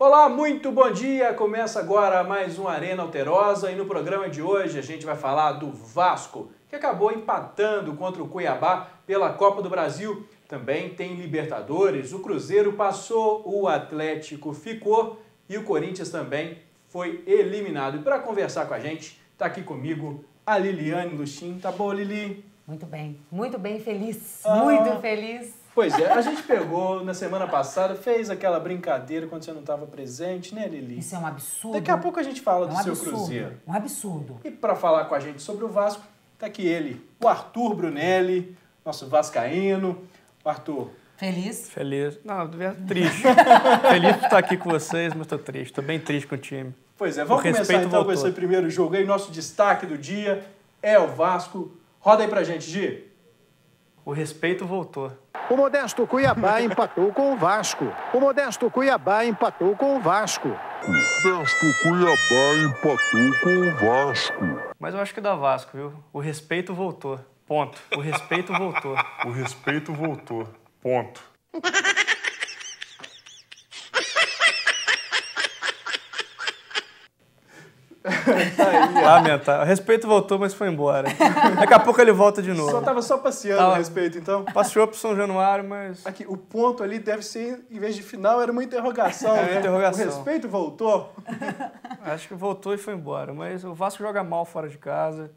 Olá, muito bom dia! Começa agora mais um Arena Alterosa e no programa de hoje a gente vai falar do Vasco, que acabou empatando contra o Cuiabá pela Copa do Brasil. Também tem Libertadores, o Cruzeiro passou, o Atlético ficou e o Corinthians também foi eliminado. E para conversar com a gente, está aqui comigo a Liliane Luxim. Tá bom, Lili? Muito bem, feliz, muito feliz. Pois é, a gente pegou na semana passada, fez aquela brincadeira quando você não estava presente, né, Lili? Isso é um absurdo. Daqui a pouco a gente fala do seu absurdo, Cruzeiro. Um absurdo. E para falar com a gente sobre o Vasco, tá aqui ele, o Arthur Brunelli, nosso vascaíno. Arthur. Feliz? Feliz. Não, triste. Feliz por estar aqui com vocês, mas estou triste. Estou bem triste com o time. Pois é, vamos começar então com esse primeiro jogo aí. Nosso destaque do dia é o Vasco. Roda aí pra gente, Gi. O respeito voltou. O modesto Cuiabá empatou com o Vasco. O modesto Cuiabá empatou com o Vasco. O modesto Cuiabá empatou com o Vasco. Mas eu acho que dá Vasco, viu? O respeito voltou. Ponto. O respeito voltou. O respeito voltou. Ponto. Lamentável. O respeito voltou, mas foi embora. Daqui a pouco ele volta de novo. Tava só passeando a respeito, então? Passeou pro São Januário, mas... Aqui, o ponto ali deve ser, em vez de final, era uma interrogação, né? Interrogação. O respeito voltou? Acho que voltou e foi embora. Mas o Vasco joga mal fora de casa.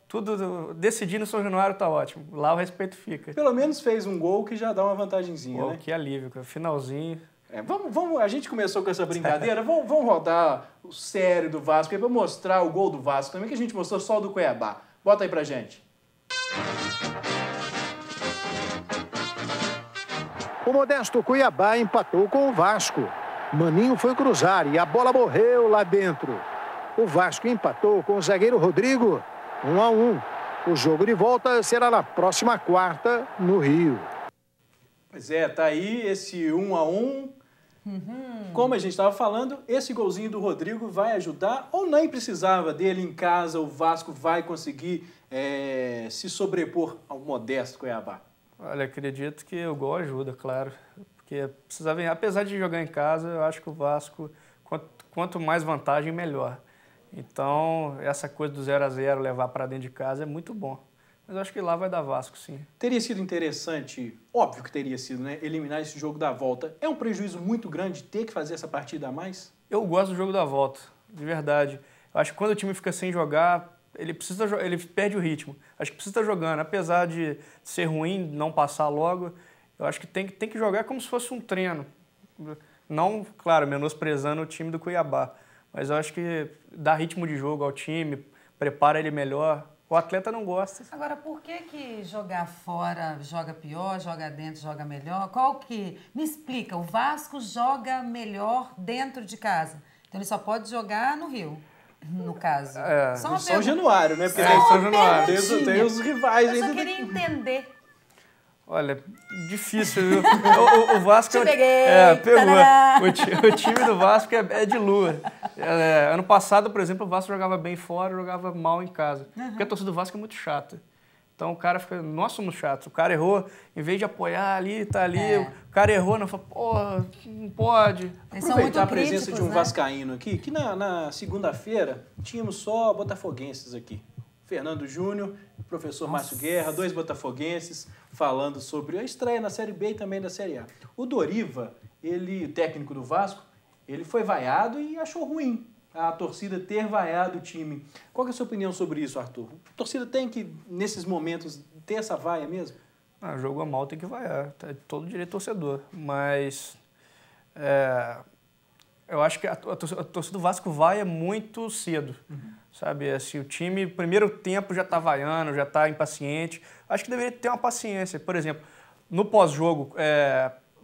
Tudo decidir no São Januário tá ótimo. Lá o respeito fica. Pelo menos fez um gol que já dá uma vantagenzinha, né? Que alívio, cara. Finalzinho. Vamos, a gente começou com essa brincadeira, vamos rodar o sério do Vasco aí pra mostrar o gol do Vasco também, que a gente mostrou só o do Cuiabá. Bota aí pra gente. O modesto Cuiabá empatou com o Vasco. Maninho foi cruzar e a bola morreu lá dentro. O Vasco empatou com o zagueiro Rodrigo, 1-1. O jogo de volta será na próxima quarta, no Rio. Pois é, tá aí esse 1-1. Como a gente estava falando, esse golzinho do Rodrigo vai ajudar ou nem precisava dele em casa, o Vasco vai conseguir se sobrepor ao modesto Cuiabá? Olha, acredito que o gol ajuda, claro. Porque precisava, apesar de jogar em casa, eu acho que o Vasco, quanto mais vantagem, melhor. Então, essa coisa do 0-0 levar para dentro de casa é muito bom. Mas eu acho que lá vai dar Vasco, sim. Teria sido interessante, óbvio que teria sido, né? Eliminar esse jogo da volta. É um prejuízo muito grande ter que fazer essa partida a mais? Eu gosto do jogo da volta, de verdade. Eu acho que quando o time fica sem jogar, ele perde o ritmo. Acho que precisa estar jogando. Apesar de ser ruim, não passar logo, eu acho que tem que jogar como se fosse um treino. Não, claro, menosprezando o time do Cuiabá. Mas eu acho que dá ritmo de jogo ao time, prepara ele melhor. O atleta não gosta. Agora, por que jogar fora joga pior, joga dentro joga melhor? Me explica, o Vasco joga melhor dentro de casa. Então ele só pode jogar no Rio, no caso. São Januário, né? Porque São Januário. Tem os rivais aí. Eu só queria entender. Olha, difícil, viu? O Vasco... Te peguei! Pegou. O time do Vasco é de lua. Ano passado, por exemplo, o Vasco jogava bem fora, jogava mal em casa. Porque a torcida do Vasco é muito chata. Então o cara fica... Nós somos chatos. O cara errou, em vez de apoiar ali, tá ali, o cara errou, não fala, porra, não pode. Aproveitar a presença de um vascaíno aqui, que na segunda-feira tínhamos só botafoguenses aqui. Fernando Júnior, professor Márcio Guerra, 2 botafoguenses, falando sobre a estreia na Série B e também da Série A. O Doriva, o técnico do Vasco, ele foi vaiado e achou ruim a torcida ter vaiado o time. Qual que é a sua opinião sobre isso, Arthur? A torcida tem que, nesses momentos, ter essa vaia mesmo? Jogou mal, tem que vaiar. É todo direito torcedor. Mas eu acho que a torcida do Vasco vaia muito cedo. Sabe, assim, o time, primeiro tempo já está vaiando, já está impaciente. Acho que deveria ter uma paciência. Por exemplo, no pós-jogo,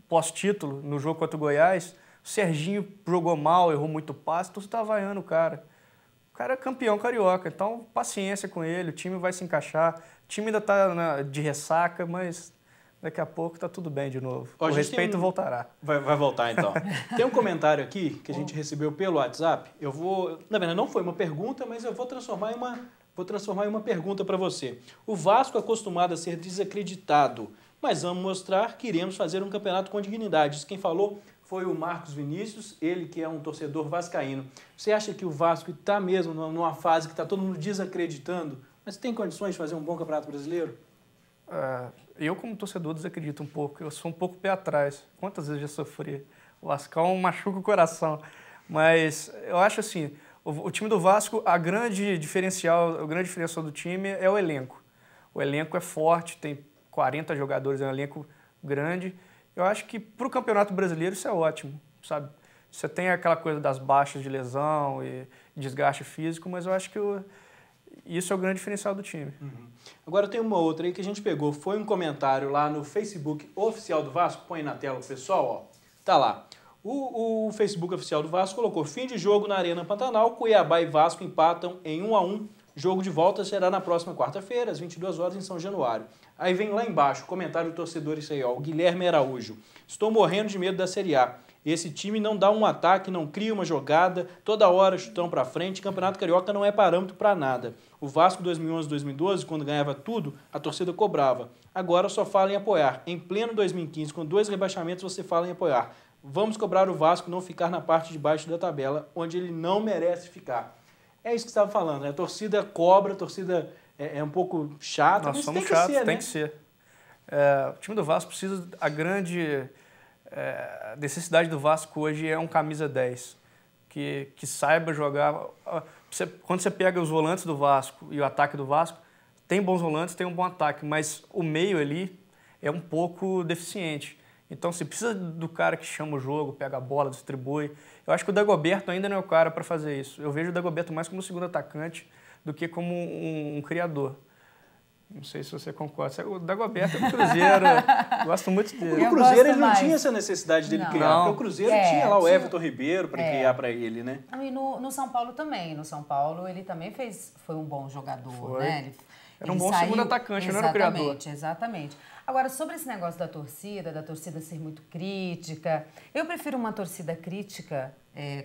pós-título, no jogo contra o Goiás, o Serginho jogou mal, errou muito passe, então você está vaiando o cara. O cara é campeão carioca, então paciência com ele, o time vai se encaixar. O time ainda está de ressaca, mas daqui a pouco está tudo bem de novo. O respeito voltará. Vai voltar, então. Tem um comentário aqui que a gente recebeu pelo WhatsApp. Na verdade, não foi uma pergunta, mas eu vou transformar em uma pergunta para você. O Vasco, acostumado a ser desacreditado, mas vamos mostrar que iremos fazer um campeonato com dignidade. Isso quem falou foi o Marcos Vinícius, ele que é um torcedor vascaíno. Você acha que o Vasco está mesmo numa fase que está todo mundo desacreditando, mas tem condições de fazer um bom Campeonato Brasileiro? Eu, como torcedor, desacredito um pouco. Eu sou um pouco pé atrás. Quantas vezes já sofri? O Vascão machuca o coração. Mas eu acho assim, o time do Vasco, o grande diferencial do time é o elenco. O elenco é forte, tem 40 jogadores, é um elenco grande. Eu acho que para o Campeonato Brasileiro isso é ótimo, sabe? Você tem aquela coisa das baixas de lesão e desgaste físico, mas eu acho que isso é o grande diferencial do time. Uhum. Agora tem uma outra aí que a gente pegou, foi um comentário lá no Facebook oficial do Vasco, põe na tela o pessoal, ó, tá lá. O Facebook oficial do Vasco colocou: fim de jogo na Arena Pantanal, Cuiabá e Vasco empatam em 1-1. Jogo de volta será na próxima quarta-feira, às 22 horas, em São Januário. Aí vem lá embaixo, comentário do torcedor, isso aí, ó, o Guilherme Araújo. Estou morrendo de medo da Série A. Esse time não dá um ataque, não cria uma jogada, toda hora chutão pra frente, Campeonato Carioca não é parâmetro pra nada. O Vasco 2011-2012, quando ganhava tudo, a torcida cobrava. Agora só fala em apoiar. Em pleno 2015, com 2 rebaixamentos, você fala em apoiar. Vamos cobrar o Vasco não ficar na parte de baixo da tabela, onde ele não merece ficar. É isso que você estava falando, né? A torcida cobra, a torcida é um pouco chata, Nós mas somos tem que chatos, ser, né? tem que ser. O time do Vasco precisa... A grande necessidade do Vasco hoje é um camisa 10, que saiba jogar. Quando você pega os volantes do Vasco e o ataque do Vasco, tem bons volantes, tem um bom ataque, mas o meio ali é um pouco deficiente. Então, se precisa do cara que chama o jogo, pega a bola, distribui. Eu acho que o Dagoberto ainda não é o cara para fazer isso. Eu vejo o Dagoberto mais como um segundo atacante do que como um criador. Não sei se você concorda. O Dagoberto é do Cruzeiro. Gosto muito dele. O Cruzeiro ele não tinha essa necessidade dele criar. Porque o Cruzeiro tinha lá o Everton Ribeiro para criar para ele, né? E no São Paulo também. No São Paulo ele também foi um bom jogador, né? Era um bom segundo atacante, não era o criador. Exatamente. Agora, sobre esse negócio da torcida ser muito crítica, eu prefiro uma torcida crítica,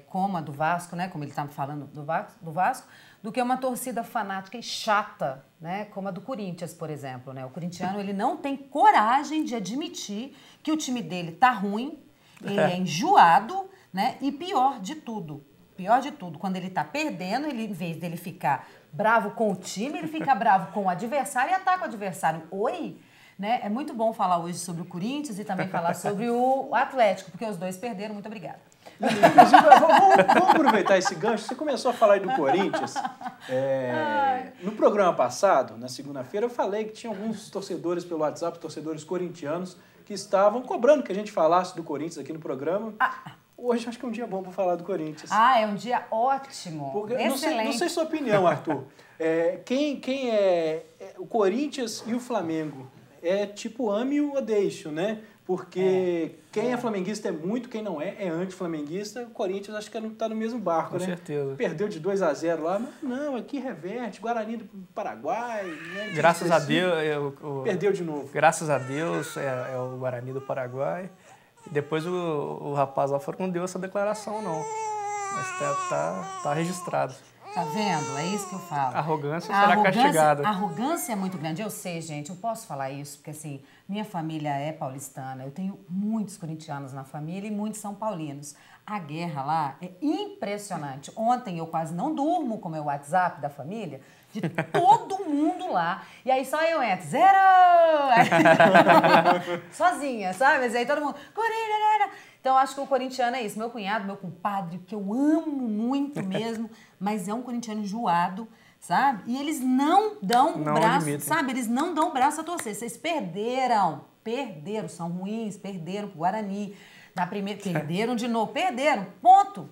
como a do Vasco, né? Como ele estava falando do Vasco, do que uma torcida fanática e chata, né? Como a do Corinthians, por exemplo, né? O corintiano, ele não tem coragem de admitir que o time dele tá ruim, ele é enjoado, né? E pior de tudo, quando ele tá perdendo, ele, em vez dele ficar bravo com o time, ele fica bravo com o adversário e ataca o adversário. Né? É muito bom falar hoje sobre o Corinthians e também falar sobre o Atlético, porque os dois perderam. Muito obrigada. Inclusive, vamos aproveitar esse gancho. Você começou a falar aí do Corinthians. No programa passado, na segunda-feira, eu falei que tinha alguns torcedores pelo WhatsApp, torcedores corintianos, que estavam cobrando que a gente falasse do Corinthians aqui no programa. Hoje acho que é um dia bom para falar do Corinthians. É um dia ótimo. Porque, excelente. Não sei sua opinião, Arthur. Quem é o Corinthians e o Flamengo? É tipo ame ou deixo, né? Porque quem é flamenguista é muito, quem não é anti-flamenguista. O Corinthians acho que está no mesmo barco, né? Com certeza. Perdeu de 2-0 lá, mas não, aqui reverte. Guarani do Paraguai. Né? Graças a Deus. Perdeu de novo. Graças a Deus é o Guarani do Paraguai. E depois o rapaz lá falou que não deu essa declaração, não. Mas tá registrado. Tá vendo? É isso que eu falo. Arrogância será castigada. A arrogância é muito grande. Eu sei, gente, eu posso falar isso, porque assim, minha família é paulistana. Eu tenho muitos corintianos na família e muitos são paulinos. A guerra lá é impressionante. Ontem eu quase não durmo com o meu WhatsApp da família, de todo mundo lá. E aí só eu entro, 0! Sozinha, sabe? Mas aí todo mundo, Corinthians! Então, eu acho que o corintiano é isso. Meu cunhado, meu compadre, que eu amo muito mesmo, mas é um corintiano enjoado, sabe? E eles não dão o braço, admitem. Sabe? Eles não dão o braço a torcer. Vocês perderam, são ruins, perderam pro Guarani. Na primeira, perderam de novo, ponto.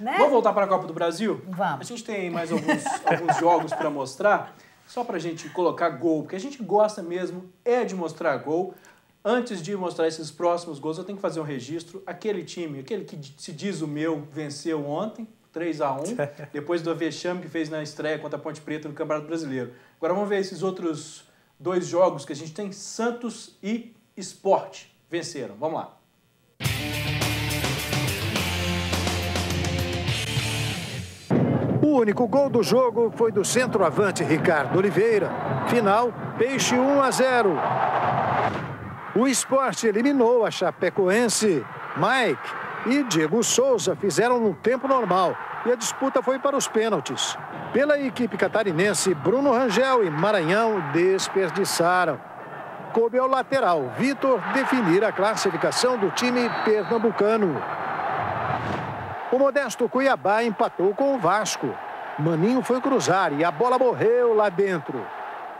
Né? Vamos voltar para a Copa do Brasil? Vamos. A gente tem mais alguns jogos para mostrar, só para a gente colocar gol, porque a gente gosta mesmo de mostrar gol. Antes de mostrar esses próximos gols, eu tenho que fazer um registro. Aquele time, aquele que se diz o meu, venceu ontem, 3-1, depois do vexame que fez na estreia contra a Ponte Preta no Campeonato Brasileiro. Agora vamos ver esses outros 2 jogos que a gente tem. Santos e Sport venceram. Vamos lá. O único gol do jogo foi do centroavante Ricardo Oliveira. Final, Peixe 1-0. O Sport eliminou a Chapecoense. Mike e Diego Souza fizeram no tempo normal e a disputa foi para os pênaltis. Pela equipe catarinense, Bruno Rangel e Maranhão desperdiçaram. Coube ao lateral Vitor definir a classificação do time pernambucano. O modesto Cuiabá empatou com o Vasco. Maninho foi cruzar e a bola morreu lá dentro.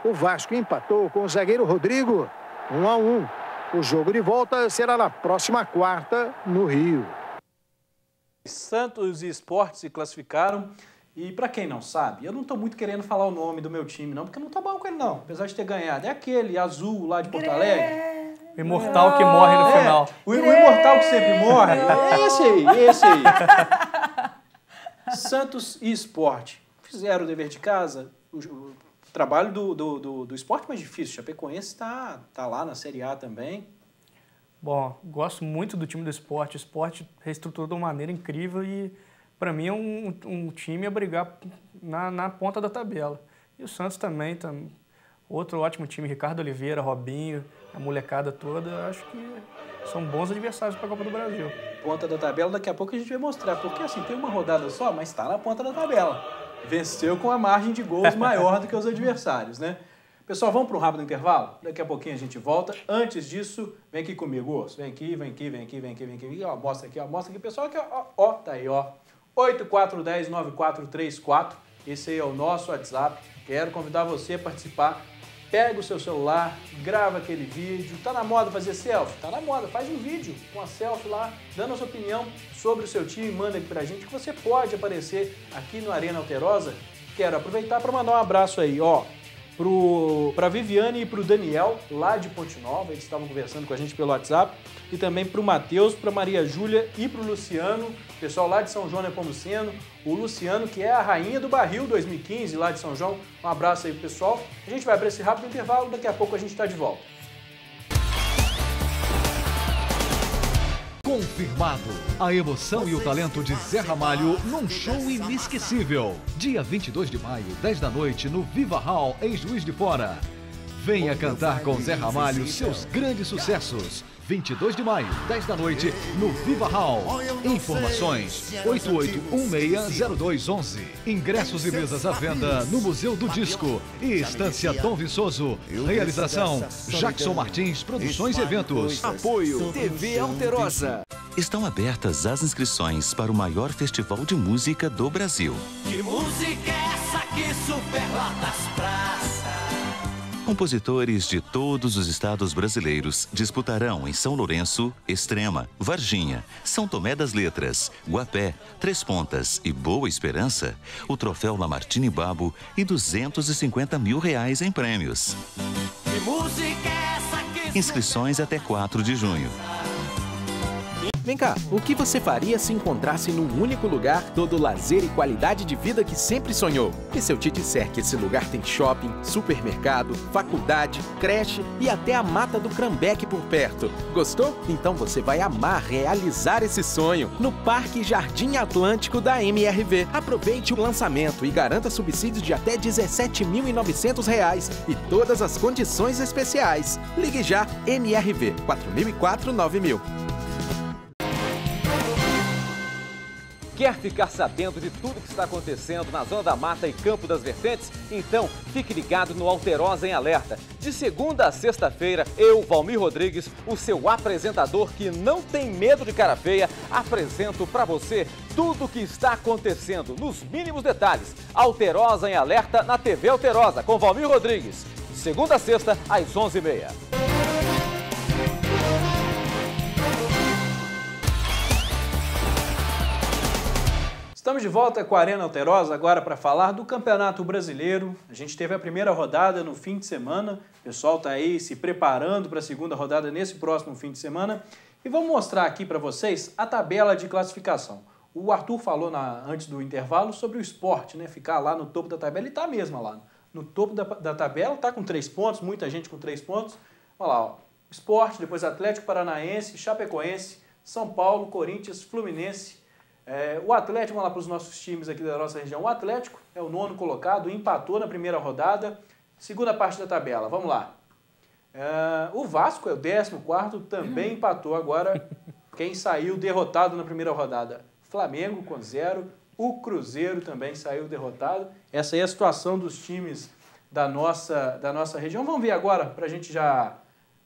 O Vasco empatou com o zagueiro Rodrigo, 1-1. O jogo de volta será na próxima quarta, no Rio. Santos e Sport se classificaram. E para quem não sabe, eu não estou muito querendo falar o nome do meu time, não, porque eu não estou bom com ele, não. Apesar de ter ganhado. É aquele azul lá de Porto Alegre. O imortal que morre no final. O imortal que sempre morre. É esse aí. Santos e Sport fizeram o dever de casa. O trabalho do Sport mais difícil. O Chapecoense está lá na Série A também. Bom, gosto muito do time do Sport. O Sport reestruturou de uma maneira incrível e, para mim, é um time a brigar na ponta da tabela. E o Santos também, outro ótimo time, Ricardo Oliveira, Robinho, a molecada toda, acho que são bons adversários para a Copa do Brasil. Ponta da tabela, daqui a pouco a gente vai mostrar, porque assim, tem uma rodada só, mas está na ponta da tabela. Venceu com a margem de gols maior do que os adversários, né? Pessoal, vamos para um rápido intervalo? Daqui a pouquinho a gente volta. Antes disso, vem aqui comigo, Urso. Vem aqui. Ó, mostra aqui, pessoal. Aqui, ó, tá aí, ó. 8410-9434. Esse aí é o nosso WhatsApp. Quero convidar você a participar. Pega o seu celular, grava aquele vídeo. Tá na moda fazer selfie? Tá na moda. Faz um vídeo com a selfie lá, dando a sua opinião sobre o seu time. Manda aqui pra gente que você pode aparecer aqui no Arena Alterosa. Quero aproveitar para mandar um abraço aí, ó. Para a Viviane e para o Daniel, lá de Ponte Nova, eles estavam conversando com a gente pelo WhatsApp, e também para o Matheus, para a Maria Júlia e para o Luciano, pessoal lá de São João Nepomuceno, o Luciano, que é a rainha do Barril 2015, lá de São João. Um abraço aí, pessoal. A gente vai para esse rápido intervalo, daqui a pouco a gente está de volta. Confirmado. A emoção e o talento de Zé Ramalho num show inesquecível. Dia 22 de maio, 10 da noite, no Viva Hall, em Juiz de Fora. Venha cantar com Zé Ramalho seus grandes sucessos. 22 de maio, 10 da noite, no Viva Hall. Informações: 88160211. Ingressos e mesas à venda no Museu do Disco e Estância Dom Viçoso. Realização: Jackson Martins Produções e Eventos. Apoio TV Alterosa. Estão abertas as inscrições para o maior festival de música do Brasil. Que música é essa que superlota as praças? Compositores de todos os estados brasileiros disputarão em São Lourenço, Extrema, Varginha, São Tomé das Letras, Guapé, Três Pontas e Boa Esperança o troféu Lamartine Babo e R$250 mil em prêmios. Que música é essa que Inscrições até 4 de junho. Vem cá, o que você faria se encontrasse num único lugar todo o lazer e qualidade de vida que sempre sonhou? E se eu te disser que esse lugar tem shopping, supermercado, faculdade, creche e até a Mata do Crambeque por perto? Gostou? Então você vai amar realizar esse sonho no Parque Jardim Atlântico da MRV. Aproveite o lançamento e garanta subsídios de até R$17.900 e todas as condições especiais. Ligue já, MRV 4004-9000. Quer ficar sabendo de tudo que está acontecendo na Zona da Mata e Campo das Vertentes? Então, fique ligado no Alterosa em Alerta. De segunda a sexta-feira, eu, Valmir Rodrigues, o seu apresentador que não tem medo de cara feia, apresento para você tudo o que está acontecendo, nos mínimos detalhes. Alterosa em Alerta na TV Alterosa, com Valmir Rodrigues. De segunda a sexta, às 11h30. Estamos de volta com a Arena Alterosa agora para falar do Campeonato Brasileiro. A gente teve a primeira rodada no fim de semana. O pessoal está aí se preparando para a segunda rodada nesse próximo fim de semana. E vamos mostrar aqui para vocês a tabela de classificação. O Arthur falou antes do intervalo sobre o Sport, né? Ficar lá no topo da tabela. E está mesmo lá no topo da tabela. Está com 3 pontos, muita gente com 3 pontos. Olha lá, ó. Sport, depois Atlético Paranaense, Chapecoense, São Paulo, Corinthians, Fluminense. O Atlético, vamos lá para os nossos times aqui da nossa região. O Atlético é o 9º colocado, empatou na primeira rodada. Segunda parte da tabela, vamos lá. O Vasco é o 14º, também empatou agora Quem saiu derrotado na primeira rodada? Flamengo com 0. O Cruzeiro também saiu derrotado. Essa aí é a situação dos times da nossa região. Vamos ver agora, para a gente já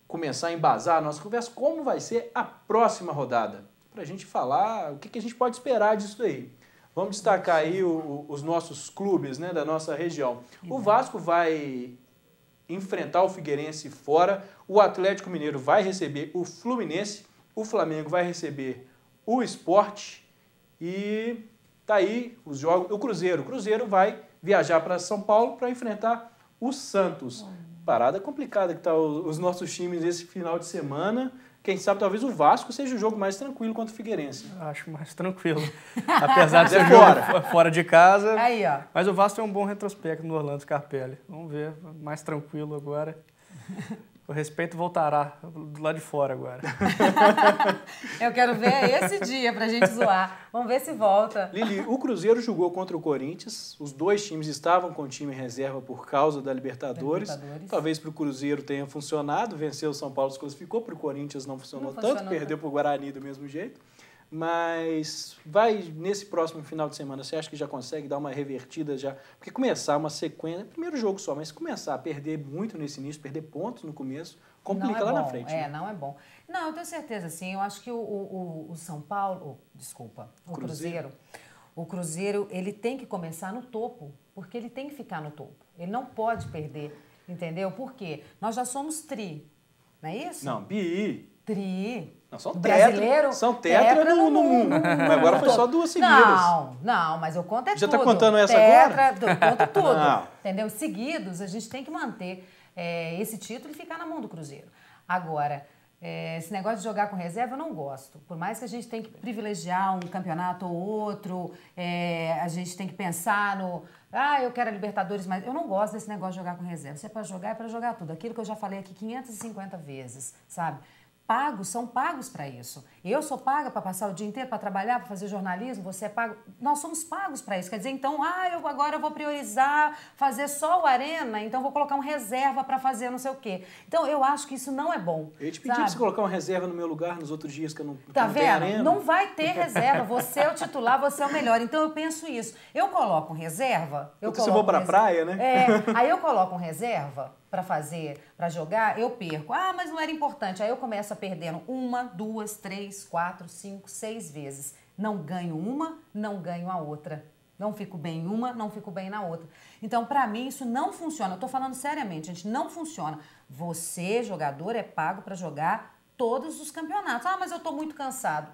começar a embasar a nossa conversa, como vai ser a próxima rodada. Para a gente falar o que a gente pode esperar disso aí. Vamos destacar aí os nossos clubes, né, da nossa região. O Vasco vai enfrentar o Figueirense fora. O Atlético Mineiro vai receber o Fluminense. O Flamengo vai receber o Sport. E tá aí os jogos. O Cruzeiro vai viajar para São Paulo para enfrentar o Santos. Parada complicada que tá os nossos times esse final de semana. Quem sabe talvez o Vasco seja o jogo mais tranquilo contra o Figueirense. Acho mais tranquilo. Apesar de ser fora de casa. Aí, ó. Mas o Vasco tem um bom retrospecto no Orlando Scarpelli. Vamos ver, mais tranquilo agora. O respeito voltará do lado de fora agora. Eu quero ver esse dia pra gente zoar. Vamos ver se volta. Lili, o Cruzeiro jogou contra o Corinthians. Os dois times estavam com o time em reserva por causa da Libertadores. Talvez para o Cruzeiro tenha funcionado. Venceu o São Paulo, se classificou. Para o Corinthians não funcionou tanto. Perdeu para o Guarani do mesmo jeito. Mas vai nesse próximo final de semana, você acha que já consegue dar uma revertida já? Porque começar uma sequência, primeiro jogo só, mas começar a perder muito nesse início, perder pontos no começo, complica lá na frente. Né? Não é bom. Não, eu tenho certeza, sim. Eu acho que o São Paulo, o Cruzeiro, ele tem que começar no topo, porque ele tem que ficar no topo. Ele não pode perder, entendeu? Por quê? Nós já somos tri, não é isso? Não, bi. Tri. Não, são brasileiro. São tetra no mundo. Mas agora foi só 2 seguidas. Não, mas eu conto Já tudo. Já tá contando essa agora? agora? Conto tudo. Entendeu? Seguidos, a gente tem que manter esse título e ficar na mão do Cruzeiro. Agora, esse negócio de jogar com reserva eu não gosto. Por mais que a gente tem que privilegiar um campeonato ou outro, a gente tem que pensar no... eu quero a Libertadores, mas eu não gosto desse negócio de jogar com reserva. Se é para jogar tudo. Aquilo que eu já falei aqui 550 vezes, sabe? São pagos para isso. Eu sou paga para passar o dia inteiro, para trabalhar, para fazer jornalismo, você é pago. Nós somos pagos para isso. Quer dizer, então, agora eu vou priorizar fazer só o Arena, então vou colocar um reserva para fazer não sei o quê. Então, eu acho que isso não é bom. Eu ia te pedir para você colocar um reserva no meu lugar nos outros dias que eu não Tá vendo? Arena. Não vai ter reserva. Você é o titular, você é o melhor. Então, eu penso isso. Eu coloco um reserva... Se eu vou para a praia, né? Aí eu coloco um reserva para jogar, eu perco. Mas não era importante. Aí eu começo perdendo 1, 2, 3, 4, 5, 6 vezes. Não ganho uma, não ganho a outra. Não fico bem em uma, não fico bem na outra. Então, para mim, isso não funciona. Eu tô falando seriamente, gente, não funciona. Você, jogador, é pago para jogar todos os campeonatos. Mas eu tô muito cansado.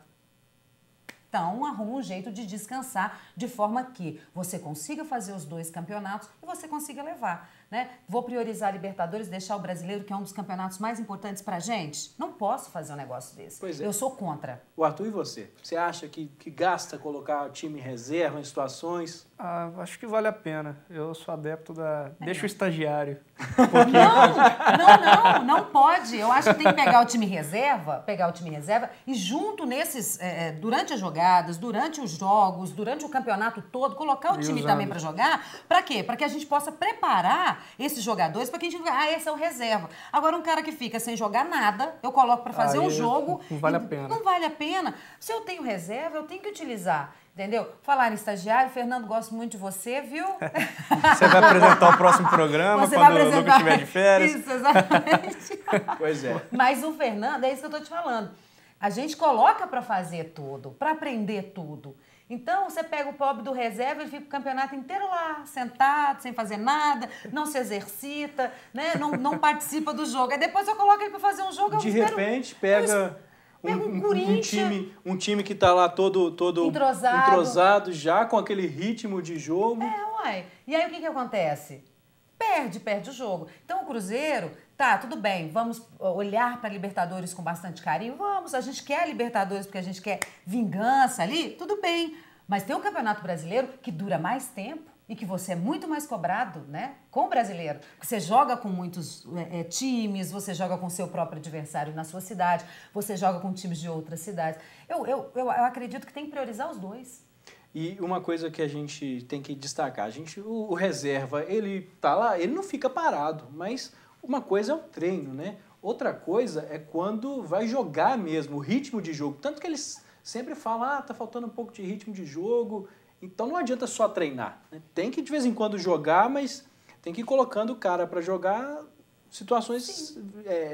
Então, arruma um jeito de descansar de forma que você consiga fazer os 2 campeonatos e você consiga levar, né? Vou priorizar a Libertadores, deixar o Brasileiro, que é um dos campeonatos mais importantes pra gente? Não posso fazer um negócio desse. Pois é. Eu sou contra. O Arthur, e você? Você acha que gasta colocar o time em reserva em situações? Acho que vale a pena. Eu sou adepto da... Deixa o estagiário. Não pode. Eu acho que tem que pegar o time reserva e junto nesses, durante as jogadas, durante os jogos, durante o campeonato todo, colocar o time também para jogar. Para quê? Para que a gente possa preparar esses jogadores para que a gente esse é o reserva. Agora, um cara que fica sem jogar nada, eu coloco para fazer um jogo. Não vale a pena. Não vale a pena. Se eu tenho reserva, eu tenho que utilizar. Entendeu? Falar em estagiário, Fernando, gosto muito de você, viu? Você vai apresentar o próximo programa quando o Lucas estiver de férias. Isso, exatamente. Pois é. Mas o Fernando, é isso que eu tô te falando. A gente coloca para fazer tudo, para aprender tudo. Então, você pega o pobre do reserva, ele fica o campeonato inteiro lá, sentado, sem fazer nada, não se exercita, né? Não participa do jogo. Aí depois eu coloco ele para fazer um jogo. De repente, pega... Um time que está lá todo entrosado já, com aquele ritmo de jogo. E aí o que acontece? Perde o jogo. Então o Cruzeiro, tudo bem, vamos olhar para a Libertadores com bastante carinho? Vamos, a gente quer a Libertadores porque a gente quer vingança ali? Tudo bem. Mas tem um Campeonato Brasileiro que dura mais tempo e que você é muito mais cobrado, né, com o brasileiro. Você joga com muitos times, você joga com o seu próprio adversário na sua cidade, você joga com times de outras cidades. Eu acredito que tem que priorizar os 2. E uma coisa que a gente tem que destacar, o reserva, ele tá lá, ele não fica parado, mas uma coisa é o treino, né? Outra coisa é quando vai jogar mesmo, o ritmo de jogo. Tanto que eles sempre falam, tá faltando um pouco de ritmo de jogo. Então não adianta só treinar, né? Tem que de vez em quando jogar, mas tem que ir colocando o cara para jogar situações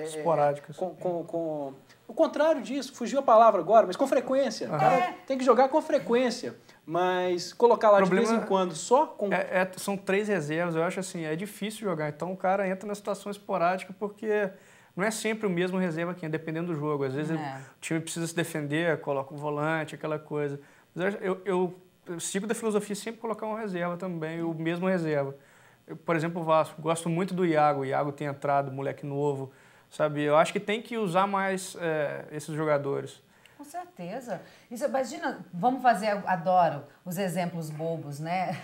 esporádicas. Com o contrário disso, fugiu a palavra agora, mas com frequência. O cara tem que jogar com frequência. Mas colocar lá de vez em quando só com... São 3 reservas, eu acho assim, é difícil jogar. Então o cara entra na situação esporádica porque não é sempre o mesmo reserva aqui, dependendo do jogo. Às vezes o time precisa se defender, coloca um volante, aquela coisa. Mas eu sigo da filosofia sempre colocar uma reserva também, o mesmo reserva. Por exemplo, o Vasco, gosto muito do Iago. O Iago tem entrado, moleque novo, sabe? Eu acho que tem que usar mais esses jogadores. Com certeza. Isso, imagina, vamos fazer, adoro os exemplos bobos, né?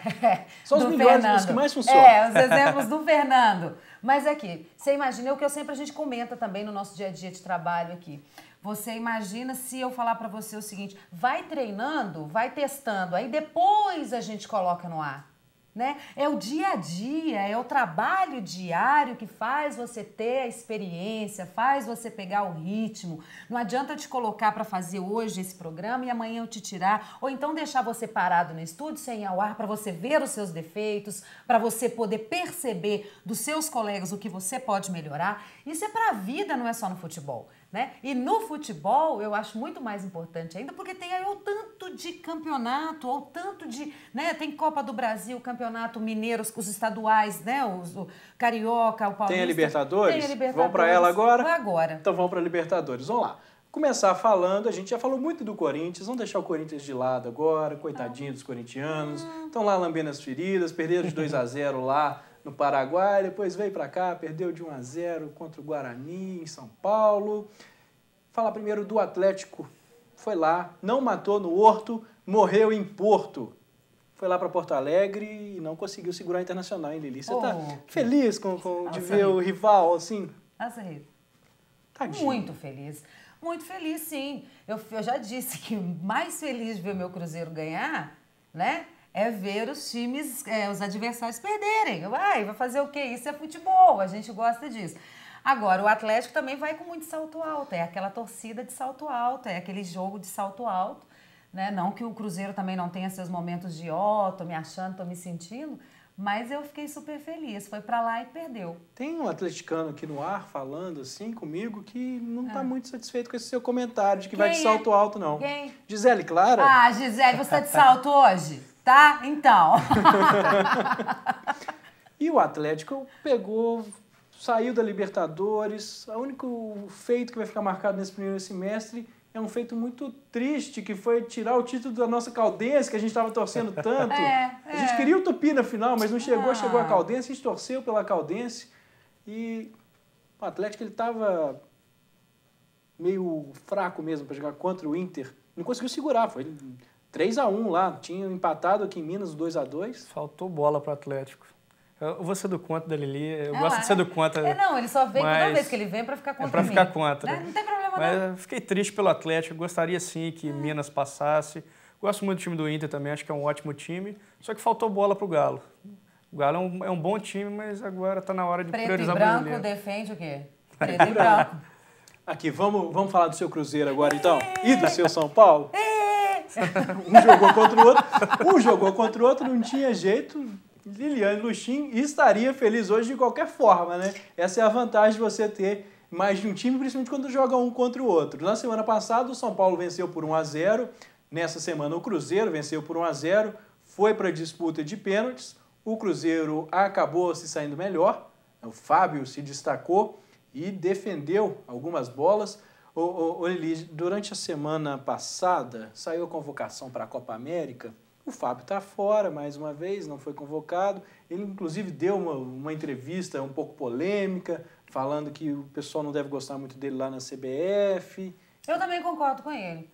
São os melhores, os que mais funcionam. Os exemplos do Fernando. Mas aqui, você imagina, é o que a gente comenta também no nosso dia a dia de trabalho aqui. Você imagina se eu falar para você o seguinte, vai treinando, vai testando, aí depois a gente coloca no ar. Né? É o dia a dia, é o trabalho diário que faz você ter a experiência, faz você pegar o ritmo. Não adianta eu te colocar para fazer hoje esse programa e amanhã eu te tirar, ou então deixar você parado no estúdio sem ir ao ar para você ver os seus defeitos, para você poder perceber dos seus colegas o que você pode melhorar. Isso é para a vida, não é só no futebol. Né? E no futebol eu acho muito mais importante ainda, porque tem aí o tanto de campeonato, ou tanto de... Né? Tem Copa do Brasil, Campeonato Mineiro, os estaduais, né? o Carioca, o Paulista. Tem a Libertadores? Vamos para ela agora? Agora. Então vamos para a Libertadores. Vamos lá. Começar falando, a gente já falou muito do Corinthians, vamos deixar o Corinthians de lado agora, coitadinho dos corintianos. Estão lá lambendo as feridas, perderam de 2-0 lá no Paraguai, depois veio para cá, perdeu de 1-0 contra o Guarani em São Paulo. Falar primeiro do Atlético, foi lá, não matou no Horto, morreu em Porto. Foi lá para Porto Alegre e não conseguiu segurar a Internacional, hein, Lili? Você tá feliz de ver o rival, assim? Tadinho. Muito feliz, sim. Eu já disse que mais feliz de ver o meu Cruzeiro ganhar, né? É ver os times, os adversários perderem. Vai fazer o quê? Isso é futebol, a gente gosta disso. Agora, o Atlético também vai com muito salto alto, é aquela torcida de salto alto, é aquele jogo de salto alto, né? Não que o Cruzeiro também não tenha seus momentos de tô me achando, tô me sentindo, mas eu fiquei super feliz, foi pra lá e perdeu. Tem um atleticano aqui no ar falando assim comigo que não tá muito satisfeito com esse seu comentário de que vai de salto alto, não. Quem? Gisele Clara? Ah, Gisele, você tá de salto hoje? Tá? Então. E o Atlético saiu da Libertadores. O único feito que vai ficar marcado nesse primeiro semestre é um feito muito triste, que foi tirar o título da nossa Caldense, que a gente estava torcendo tanto. A gente queria o Tupi na final, mas não chegou, chegou a Caldense, a gente torceu pela Caldense. E o Atlético, ele estava meio fraco mesmo para jogar contra o Inter. Não conseguiu segurar, foi 3-1 lá, tinha empatado aqui em Minas, 2-2. Faltou bola para o Atlético. Eu vou ser do contra da Lili, eu gosto de ser do contra. Não, ele só vem toda vez que ele vem para ficar contra para ficar contra. Não tem problema não. Fiquei triste pelo Atlético, gostaria sim que Minas passasse. Gosto muito do time do Inter também, acho que é um ótimo time, só que faltou bola para o Galo. O Galo é um bom time, mas agora está na hora de priorizar o brasileiro. Preto e branco defende o quê? Preto e branco. Aqui, vamos falar do seu Cruzeiro agora então? E do seu São Paulo? Um jogou contra o outro, não tinha jeito. Liliane Luxim estaria feliz hoje de qualquer forma, né? Essa é a vantagem de você ter mais de um time, principalmente quando joga um contra o outro. Na semana passada, o São Paulo venceu por 1-0. Nessa semana, o Cruzeiro venceu por 1-0. Foi para a disputa de pênaltis. O Cruzeiro acabou se saindo melhor. O Fábio se destacou e defendeu algumas bolas. Lili, durante a semana passada, saiu a convocação para a Copa América. O Fábio está fora, mais uma vez, não foi convocado. Ele, inclusive, deu uma entrevista um pouco polêmica, falando que o pessoal não deve gostar muito dele lá na CBF. Eu também concordo com ele.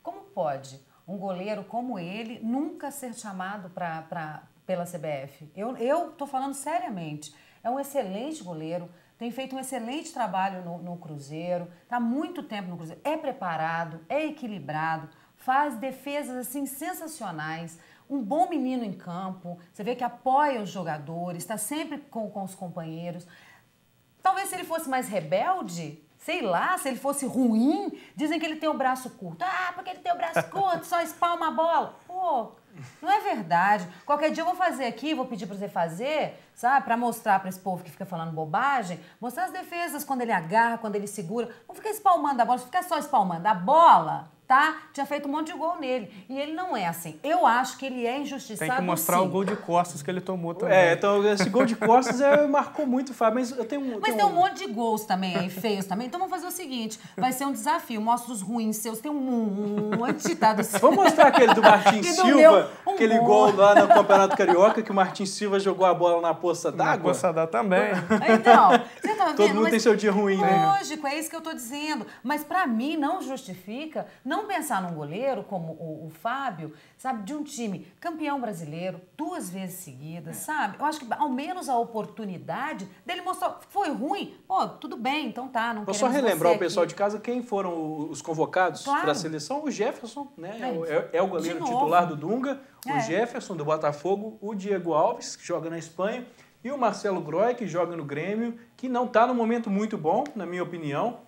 Como pode um goleiro como ele nunca ser chamado pela CBF? Eu estou falando seriamente. É um excelente goleiro, tem feito um excelente trabalho no Cruzeiro, está há muito tempo no Cruzeiro, é preparado, é equilibrado, faz defesas assim sensacionais, um bom menino em campo, você vê que apoia os jogadores, está sempre com os companheiros. Talvez se ele fosse mais rebelde, sei lá, se ele fosse ruim, dizem que ele tem o braço curto. Ah, porque ele tem o braço curto, só espalma a bola. Pô, não é verdade. Qualquer dia eu vou fazer aqui, vou pedir pra você fazer, sabe? Pra mostrar pra esse povo que fica falando bobagem, mostrar as defesas quando ele agarra, quando ele segura. Não fica espalmando a bola, fica só espalmando a bola, tá? Tinha feito um monte de gol nele. E ele não é assim. Eu acho que ele é injustiçado. Tem que mostrar sim. o gol de costas que ele tomou também. Então esse gol de costas marcou muito, Fábio. Mas eu tenho Mas tem um monte de gols também aí, feios também. Então vamos fazer o seguinte, vai ser um desafio. Mostra os ruins seus. Tem um monte de ditado seu. Vamos mostrar aquele do Martin Silva, aquele gol lá no Campeonato Carioca, que o Martin Silva jogou a bola na poça d'água. Na poça d'água também. Então, você tá vendo? Todo mundo tem seu dia ruim, né? Lógico, é isso que eu tô dizendo. Mas pra mim não justifica não pensar num goleiro como o Fábio, sabe, de um time campeão brasileiro 2 vezes seguidas, sabe? Eu acho que ao menos a oportunidade dele mostrar, foi ruim, pô, tudo bem, então tá, não queremos. Vou só relembrar o pessoal aqui de casa quem foram os convocados para a seleção. O Jefferson, né? É o goleiro titular do Dunga, o Jefferson do Botafogo, o Diego Alves, que joga na Espanha, e o Marcelo Groy, que joga no Grêmio, que não está num momento muito bom, na minha opinião.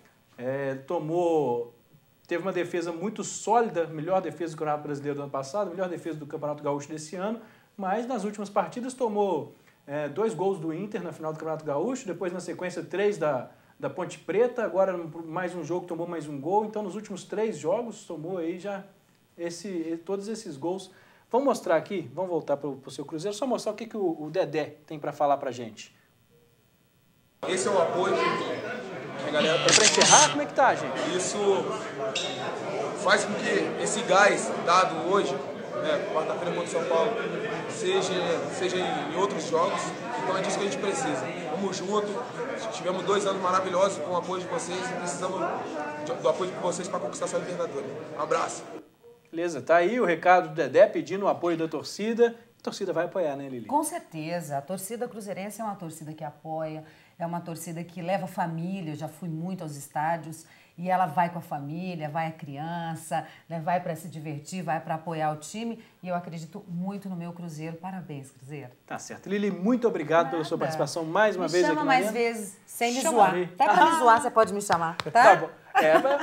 Teve uma defesa muito sólida, melhor defesa do Campeonato Brasileiro do ano passado, melhor defesa do Campeonato Gaúcho desse ano, mas nas últimas partidas tomou 2 gols do Inter na final do Campeonato Gaúcho, depois na sequência 3 da Ponte Preta, agora mais um jogo tomou mais um gol, então nos últimos 3 jogos tomou aí já todos esses gols. Vamos mostrar aqui, vamos voltar para o seu Cruzeiro, só mostrar o que o Dedé tem para falar para a gente. Esse é o apoio que a galera... Para encerrar, como é que tá, gente? Isso faz com que esse gás dado hoje, quarta-feira contra o São Paulo, seja em outros jogos. Então é disso que a gente precisa. Vamos junto. Tivemos 2 anos maravilhosos com o apoio de vocês e precisamos do apoio de vocês para conquistar essa Libertadores. Um abraço. Beleza, tá aí o recado do Dedé pedindo o apoio da torcida. A torcida vai apoiar, né, Lili? Com certeza. A torcida cruzeirense é uma torcida que apoia, é uma torcida que leva a família. Eu já fui muito aos estádios e ela vai com a família, vai a criança, né, vai para se divertir, vai para apoiar o time. E eu acredito muito no meu Cruzeiro. Parabéns, Cruzeiro. Tá certo. Lili, muito obrigado pela sua participação mais uma vez aqui. Me chama mais vezes, sem me zoar. Até para me zoar você pode me chamar, tá? Tá bom.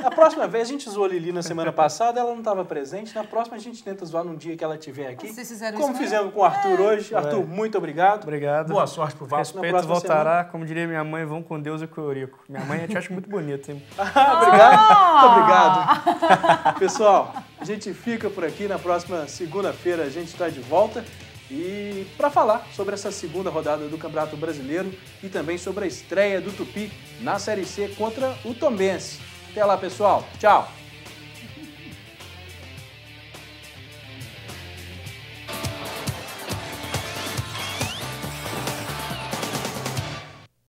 A próxima vez, a gente zoou a Lili na semana passada, ela não estava presente. Na próxima a gente tenta zoar num dia que ela estiver aqui. Vocês fizeram como isso, fizemos com o Arthur hoje. Arthur, muito obrigado. Obrigado. Boa sorte pro Vasco. Respeito voltará, como diria minha mãe, vão com Deus e com o Eurico. Minha mãe te acha muito bonito, hein? Obrigado. Muito obrigado. Pessoal, a gente fica por aqui. Na próxima segunda-feira a gente está de volta. E para falar sobre essa segunda rodada do Campeonato Brasileiro e também sobre a estreia do Tupi na Série C contra o Tombense. Até lá, pessoal. Tchau.